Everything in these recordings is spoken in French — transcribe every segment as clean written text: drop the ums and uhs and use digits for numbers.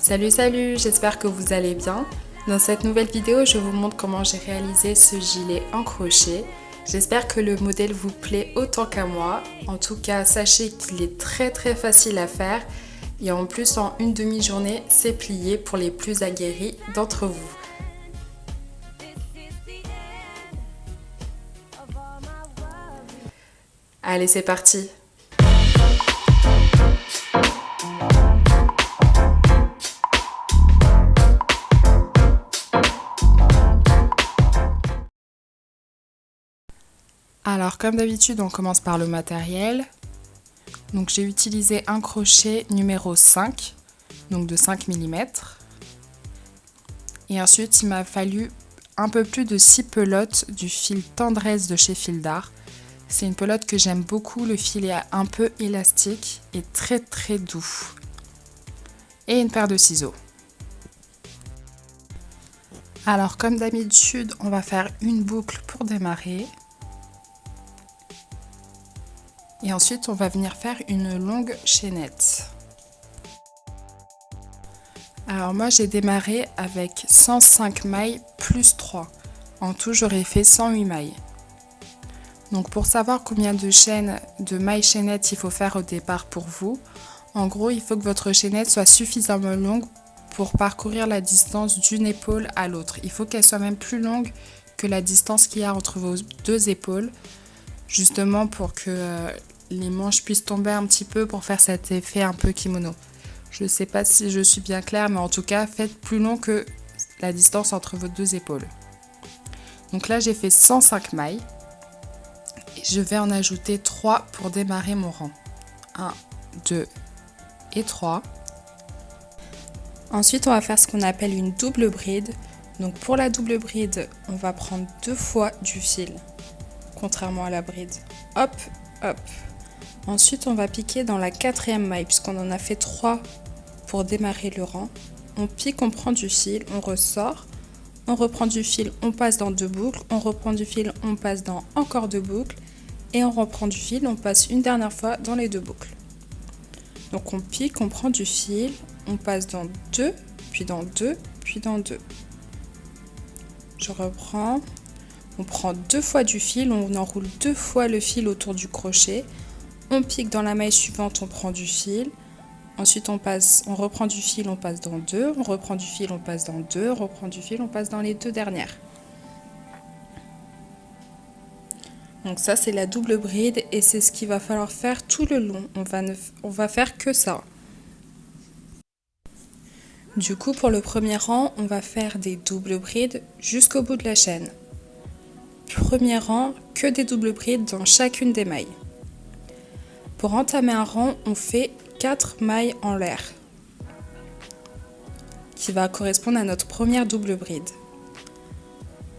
Salut, j'espère que vous allez bien. Dans cette nouvelle vidéo, je vous montre comment j'ai réalisé ce gilet en crochet. J'espère que le modèle vous plaît autant qu'à moi. En tout cas, sachez qu'il est très facile à faire. Et en plus, en une demi-journée, c'est plié pour les plus aguerris d'entre vous. Allez, c'est parti! Alors comme d'habitude, on commence par le matériel. Donc j'ai utilisé un crochet numéro 5, donc de 5 mm. Et ensuite il m'a fallu un peu plus de 6 pelotes du fil Tendresse de chez Fil d'Art. C'est une pelote que j'aime beaucoup, le fil est un peu élastique et très doux. Et une paire de ciseaux. Alors comme d'habitude, on va faire une boucle pour démarrer. Et ensuite, on va venir faire une longue chaînette. Alors moi, j'ai démarré avec 105 mailles plus 3. En tout, j'aurais fait 108 mailles. Donc pour savoir combien de mailles chaînettes il faut faire au départ pour vous, en gros, il faut que votre chaînette soit suffisamment longue pour parcourir la distance d'une épaule à l'autre. Il faut qu'elle soit même plus longue que la distance qu'il y a entre vos deux épaules, justement pour que les manches puissent tomber un petit peu pour faire cet effet un peu kimono. Je ne sais pas si je suis bien claire, mais en tout cas, faites plus long que la distance entre vos deux épaules. Donc là, j'ai fait 105 mailles. Et je vais en ajouter 3 pour démarrer mon rang. 1, 2 et 3. Ensuite, on va faire ce qu'on appelle une double bride. Donc pour la double bride, on va prendre 2 fois du fil, contrairement à la bride. Hop, hop. Ensuite, on va piquer dans la 4e maille, puisqu'on en a fait 3 pour démarrer le rang. On pique, on prend du fil, on ressort, on reprend du fil, on passe dans 2 boucles, on reprend du fil, on passe dans encore 2 boucles, et on reprend du fil, on passe une dernière fois dans les 2 boucles. Donc on pique, on prend du fil, on passe dans 2, puis dans 2, puis dans 2. Je reprends, on prend 2 fois du fil, on enroule 2 fois le fil autour du crochet. On pique dans la maille suivante, on prend du fil. Ensuite, on reprend du fil, on passe dans 2. On reprend du fil, on passe dans 2. On reprend du fil, on passe dans les 2 dernières. Donc ça, c'est la double bride et c'est ce qu'il va falloir faire tout le long. On va faire que ça. Du coup, pour le premier rang, on va faire des doubles brides jusqu'au bout de la chaîne. Premier rang, que des doubles brides dans chacune des mailles. Pour entamer un rang, on fait 4 mailles en l'air, qui va correspondre à notre première double bride.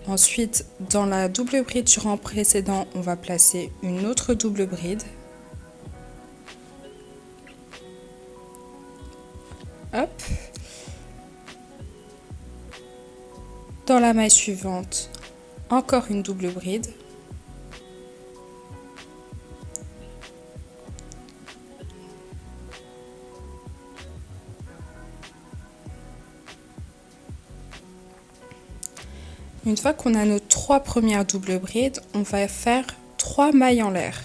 Ensuite, dans la double bride du rang précédent, on va placer une autre double bride. Hop. Dans la maille suivante, encore une double bride. Une fois qu'on a nos 3 premières doubles brides, on va faire 3 mailles en l'air.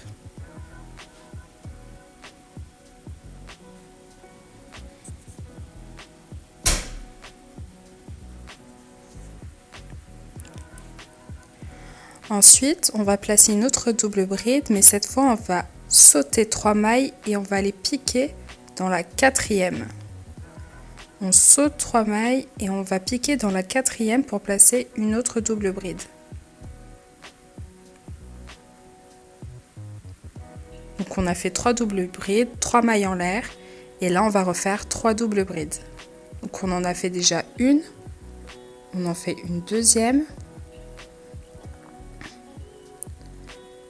Ensuite, on va placer une autre double bride, mais cette fois, on va sauter 3 mailles et on va les piquer dans la 4e. On saute 3 mailles et on va piquer dans la 4e pour placer une autre double bride. Donc on a fait 3 doubles brides, 3 mailles en l'air et là on va refaire 3 doubles brides. Donc on en a fait déjà une, on en fait une deuxième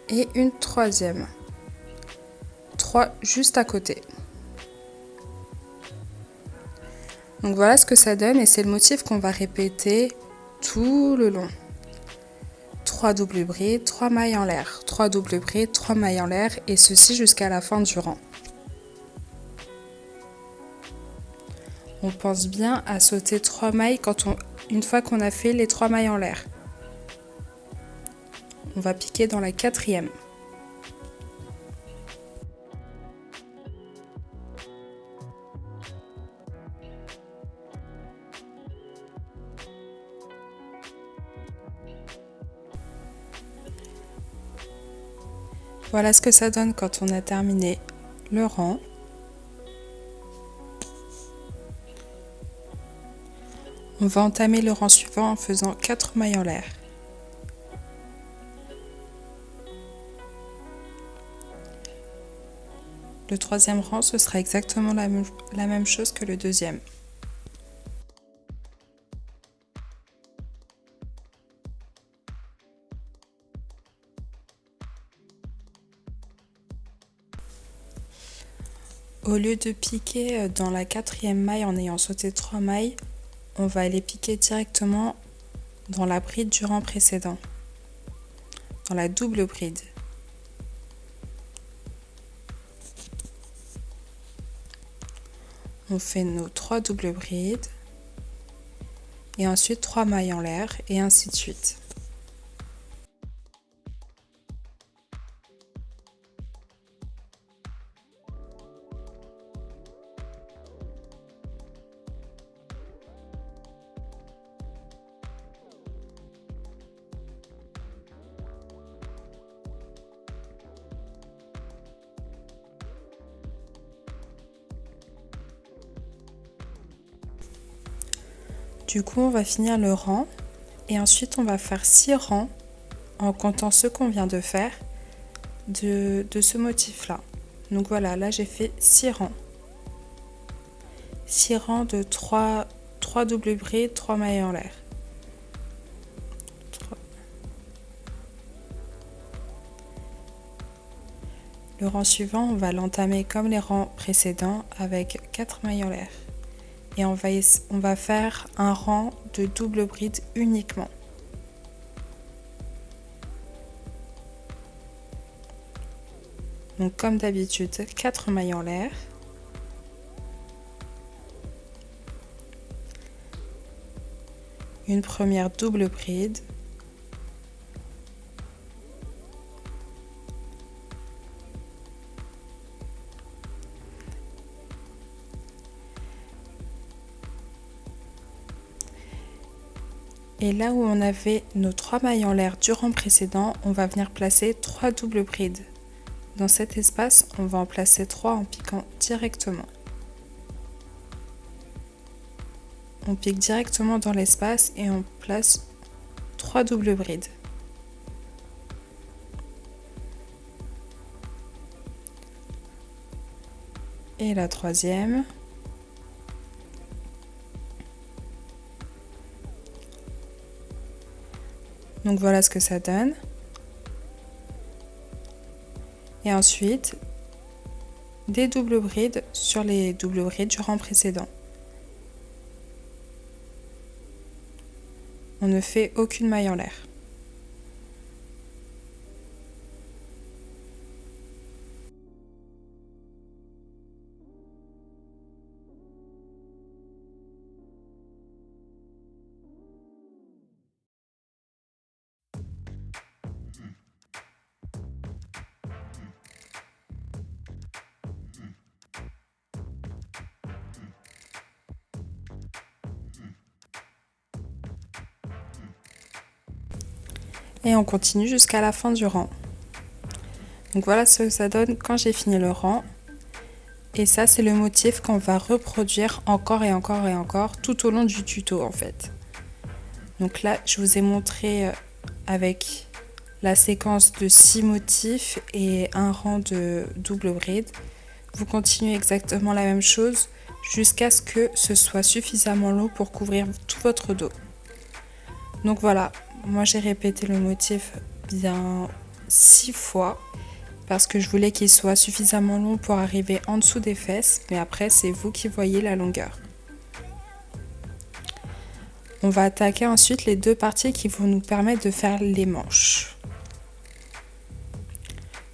et une troisième. 3 juste à côté. Donc voilà ce que ça donne et c'est le motif qu'on va répéter tout le long. 3 doubles brides, 3 mailles en l'air, 3 doubles brides, 3 mailles en l'air et ceci jusqu'à la fin du rang. On pense bien à sauter 3 mailles une fois qu'on a fait les 3 mailles en l'air. On va piquer dans la 4e. Voilà ce que ça donne quand on a terminé le rang. On va entamer le rang suivant en faisant 4 mailles en l'air. Le 3e rang, ce sera exactement la même chose que le 2e. Au lieu de piquer dans la 4e maille en ayant sauté 3 mailles, on va aller piquer directement dans la bride du rang précédent, dans la double bride. On fait nos 3 doubles brides et ensuite 3 mailles en l'air et ainsi de suite. Du coup, on va finir le rang et ensuite on va faire 6 rangs en comptant ce qu'on vient de faire de ce motif-là. Donc voilà, là j'ai fait 6 rangs. 6 rangs de 3 doubles brides, 3 mailles en l'air. Le rang suivant, on va l'entamer comme les rangs précédents avec 4 mailles en l'air. Et on va faire un rang de double bride uniquement. Donc comme d'habitude, 4 mailles en l'air. Une première double bride. Et là où on avait nos 3 mailles en l'air du rang précédent, on va venir placer 3 doubles brides. Dans cet espace, on va en placer 3 en piquant directement. On pique directement dans l'espace et on place 3 doubles brides. Et la troisième. Donc voilà ce que ça donne. Et ensuite, des doubles brides sur les doubles brides du rang précédent. On ne fait aucune maille en l'air. Et on continue jusqu'à la fin du rang. Donc voilà ce que ça donne quand j'ai fini le rang. Et ça, c'est le motif qu'on va reproduire encore et encore et encore tout au long du tuto en fait. Donc là, je vous ai montré avec la séquence de 6 motifs et un rang de double bride. Vous continuez exactement la même chose jusqu'à ce que ce soit suffisamment long pour couvrir tout votre dos. Donc voilà, moi j'ai répété le motif bien 6 fois parce que je voulais qu'il soit suffisamment long pour arriver en dessous des fesses, mais après c'est vous qui voyez la longueur. On va attaquer ensuite les deux parties qui vont nous permettre de faire les manches.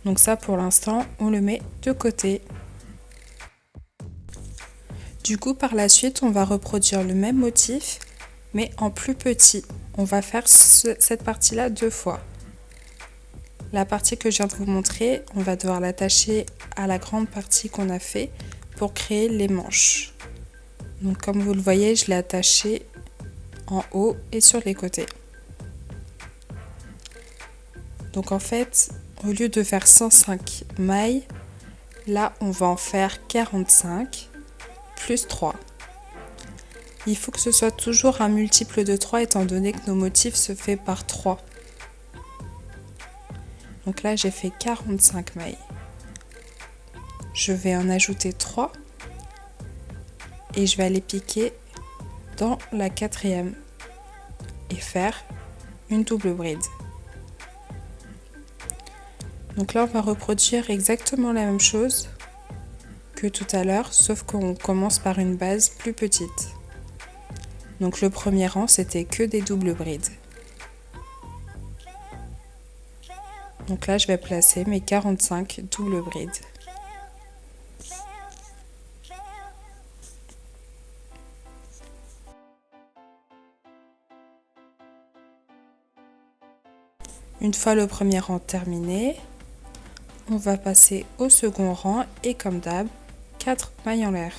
Donc ça pour l'instant on le met de côté. Du coup, par la suite, on va reproduire le même motif, mais en plus petit. On va faire cette partie-là 2 fois. La partie que je viens de vous montrer, on va devoir l'attacher à la grande partie qu'on a fait pour créer les manches. Donc comme vous le voyez, je l'ai attaché en haut et sur les côtés. Donc en fait, au lieu de faire 105 mailles, là on va en faire 45 plus 3. Il faut que ce soit toujours un multiple de 3 étant donné que nos motifs se fait par 3. Donc là j'ai fait 45 mailles. Je vais en ajouter 3 et je vais aller piquer dans la 4e et faire une double bride. Donc là on va reproduire exactement la même chose que tout à l'heure, sauf qu'on commence par une base plus petite. Donc le premier rang c'était que des doubles brides. Donc là je vais placer mes 45 doubles brides. Une fois le premier rang terminé, on va passer au second rang et comme d'hab, 4 mailles en l'air.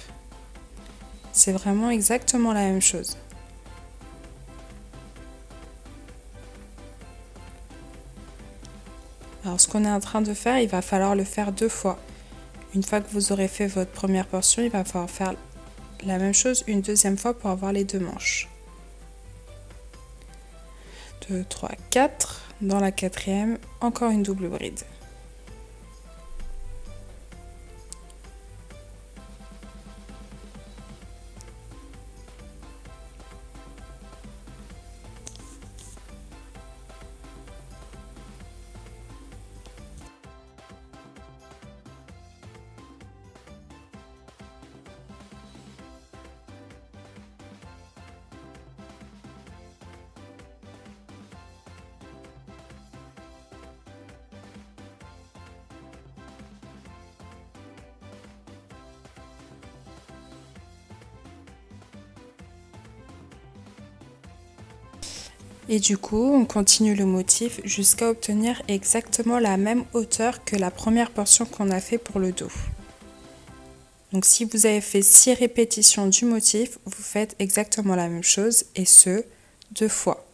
C'est vraiment exactement la même chose. Alors ce qu'on est en train de faire, il va falloir le faire 2 fois. Une fois que vous aurez fait votre première portion, il va falloir faire la même chose une deuxième fois pour avoir les 2 manches. 2, 3, 4. Dans la 4e, encore une double bride. Et du coup, on continue le motif jusqu'à obtenir exactement la même hauteur que la première portion qu'on a fait pour le dos. Donc si vous avez fait 6 répétitions du motif, vous faites exactement la même chose et ce, 2 fois.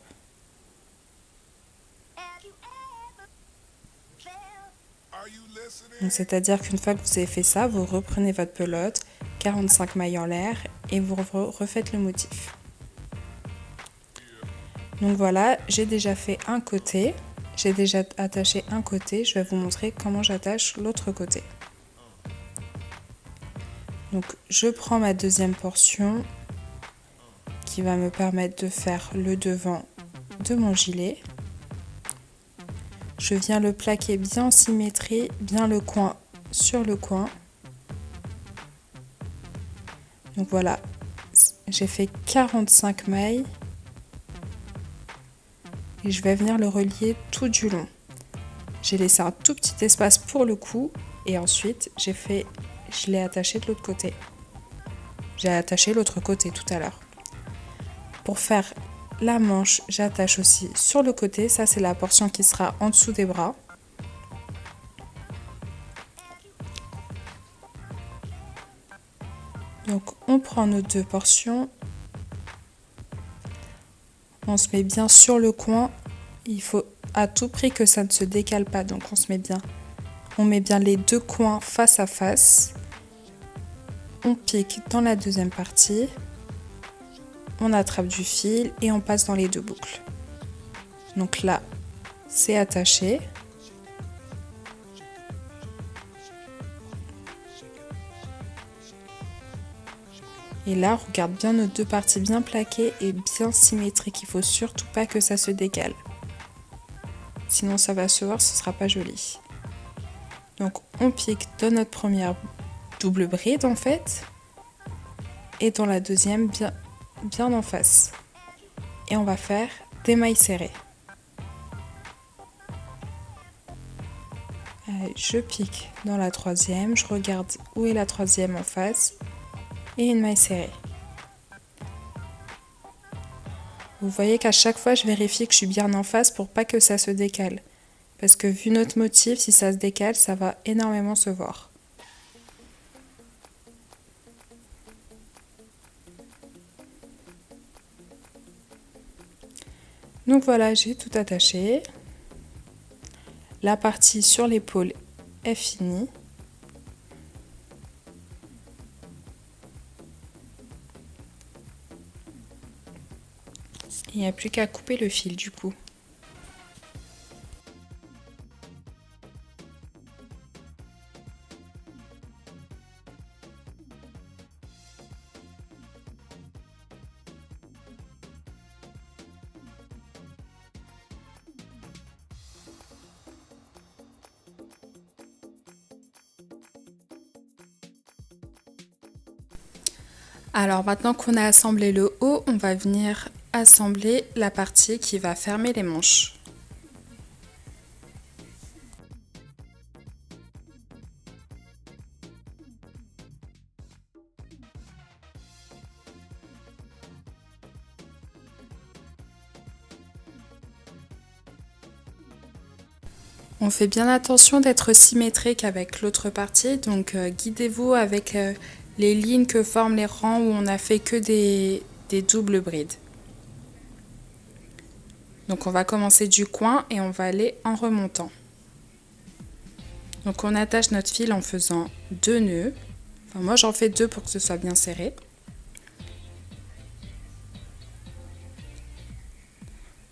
C'est-à-dire qu'une fois que vous avez fait ça, vous reprenez votre pelote, 45 mailles en l'air et vous refaites le motif. Donc voilà, j'ai déjà fait un côté, j'ai déjà attaché un côté, je vais vous montrer comment j'attache l'autre côté. Donc je prends ma deuxième portion qui va me permettre de faire le devant de mon gilet. Je viens le plaquer bien en symétrie, bien le coin sur le coin. Donc voilà, j'ai fait 45 mailles. Et je vais venir le relier tout du long. J'ai laissé un tout petit espace pour le cou et ensuite je l'ai attaché de l'autre côté. J'ai attaché l'autre côté tout à l'heure. Pour faire la manche, j'attache aussi sur le côté. Ça, c'est la portion qui sera en dessous des bras. Donc, on prend nos 2 portions. On se met bien sur le coin. Il faut à tout prix que ça ne se décale pas. Donc, on met bien les 2 coins face à face. On pique dans la deuxième partie. On attrape du fil et on passe dans les 2 boucles. Donc là, c'est attaché. Et là, on regarde bien nos 2 parties bien plaquées et bien symétriques. Il ne faut surtout pas que ça se décale. Sinon, ça va se voir, ce ne sera pas joli. Donc, on pique dans notre première double bride en fait. Et dans la deuxième, bien en face. Et on va faire des mailles serrées. Je pique dans la 3e, je regarde où est la 3e en face. et une maille serrée. Vous voyez qu'à chaque fois, je vérifie que je suis bien en face pour pas que ça se décale. Parce que vu notre motif, si ça se décale, ça va énormément se voir. Donc voilà, j'ai tout attaché. La partie sur l'épaule est finie. Il n'y a plus qu'à couper le fil du coup. Alors maintenant qu'on a assemblé le haut, on va venir assembler la partie qui va fermer les manches. On fait bien attention d'être symétrique avec l'autre partie, donc guidez-vous avec les lignes que forment les rangs où on a fait que des doubles brides. Donc on va commencer du coin et on va aller en remontant. Donc on attache notre fil en faisant 2 nœuds. Enfin, moi j'en fais 2 pour que ce soit bien serré.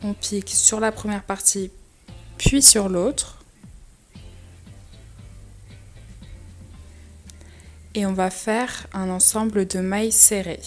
On pique sur la première partie puis sur l'autre. Et on va faire un ensemble de mailles serrées.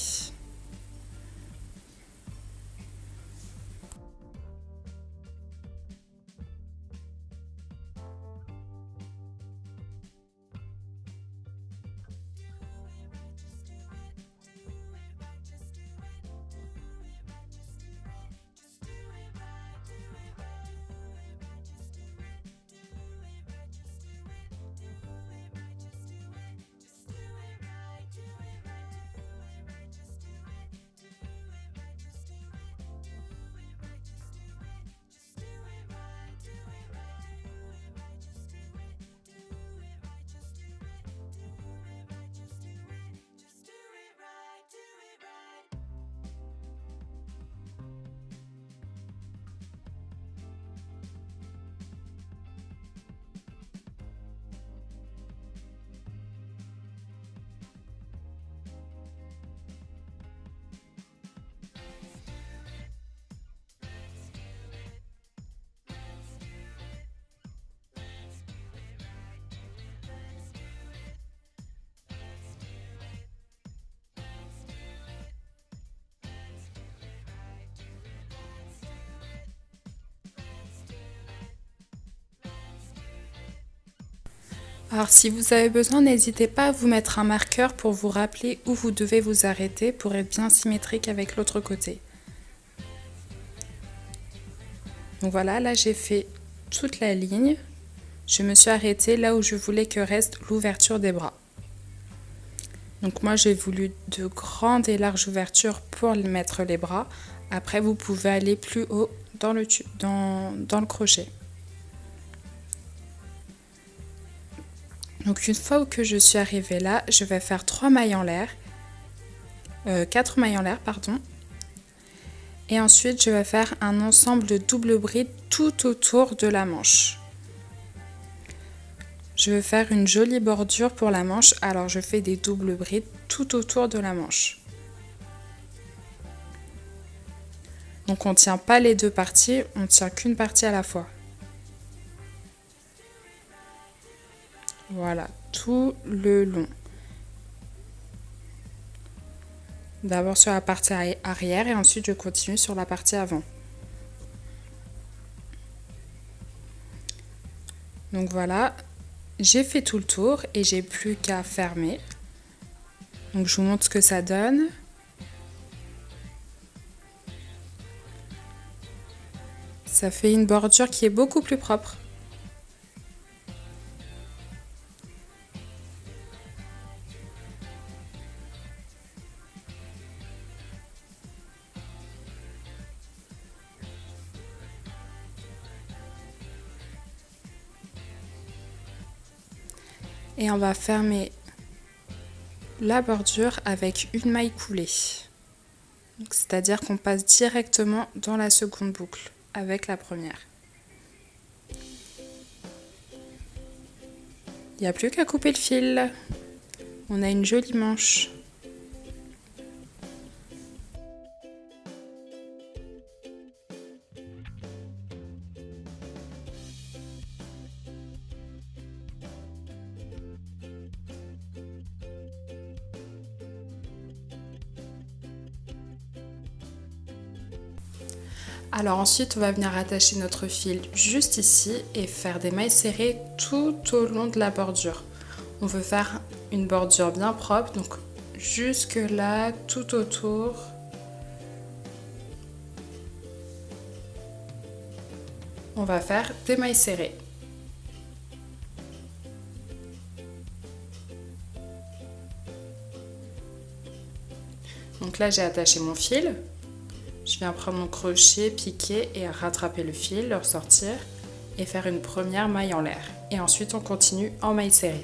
Alors si vous avez besoin, n'hésitez pas à vous mettre un marqueur pour vous rappeler où vous devez vous arrêter pour être bien symétrique avec l'autre côté. Donc voilà, là j'ai fait toute la ligne. Je me suis arrêtée là où je voulais que reste l'ouverture des bras. Donc moi j'ai voulu de grandes et larges ouvertures pour mettre les bras. Après vous pouvez aller plus haut dans le crochet. Donc une fois que je suis arrivée là, je vais faire 4 mailles en l'air, pardon. Et ensuite je vais faire un ensemble de double bride tout autour de la manche. Je vais faire une jolie bordure pour la manche, alors je fais des doubles brides tout autour de la manche. Donc on ne tient pas les deux parties, on ne tient qu'une partie à la fois. Voilà, tout le long. D'abord sur la partie arrière et ensuite je continue sur la partie avant. Donc voilà, j'ai fait tout le tour et j'ai plus qu'à fermer. Donc je vous montre ce que ça donne. Ça fait une bordure qui est beaucoup plus propre. Et on va fermer la bordure avec une maille coulée. C'est-à-dire qu'on passe directement dans la seconde boucle avec la première. Il n'y a plus qu'à couper le fil. On a une jolie manche. Alors ensuite, on va venir attacher notre fil juste ici et faire des mailles serrées tout au long de la bordure. On veut faire une bordure bien propre, donc jusque là, tout autour. On va faire des mailles serrées. Donc là, j'ai attaché mon fil. Je viens prendre mon crochet, piquer et rattraper le fil, le ressortir et faire une première maille en l'air. Et ensuite, on continue en maille serrée.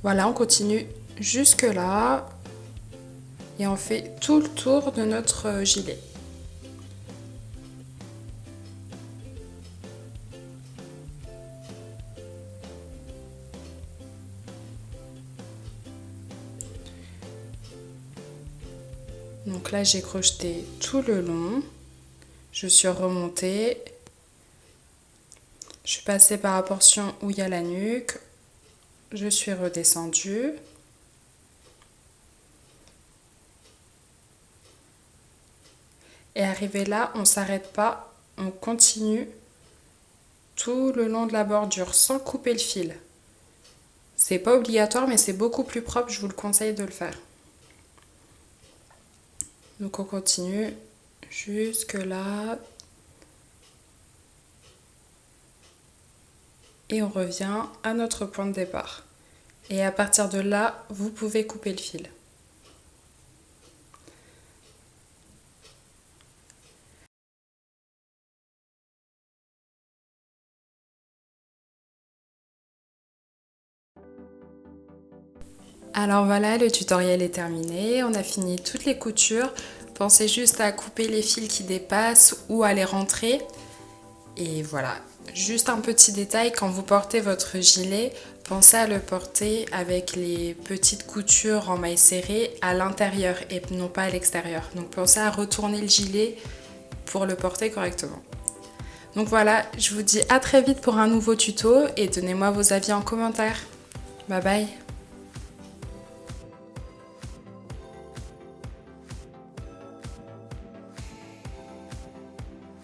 Voilà, on continue jusque là et on fait tout le tour de notre gilet. Donc là, j'ai crocheté tout le long, je suis remontée, je suis passée par la portion où il y a la nuque, je suis redescendue. Et arrivé là, on ne s'arrête pas, on continue tout le long de la bordure sans couper le fil. C'est pas obligatoire, mais c'est beaucoup plus propre, je vous le conseille de le faire. Donc on continue jusque là. Et on revient à notre point de départ. Et à partir de là, vous pouvez couper le fil. Alors voilà, le tutoriel est terminé, on a fini toutes les coutures. Pensez juste à couper les fils qui dépassent ou à les rentrer. Et voilà, juste un petit détail, quand vous portez votre gilet, pensez à le porter avec les petites coutures en maille serrée à l'intérieur et non pas à l'extérieur. Donc pensez à retourner le gilet pour le porter correctement. Donc voilà, je vous dis à très vite pour un nouveau tuto et donnez-moi vos avis en commentaire. Bye bye!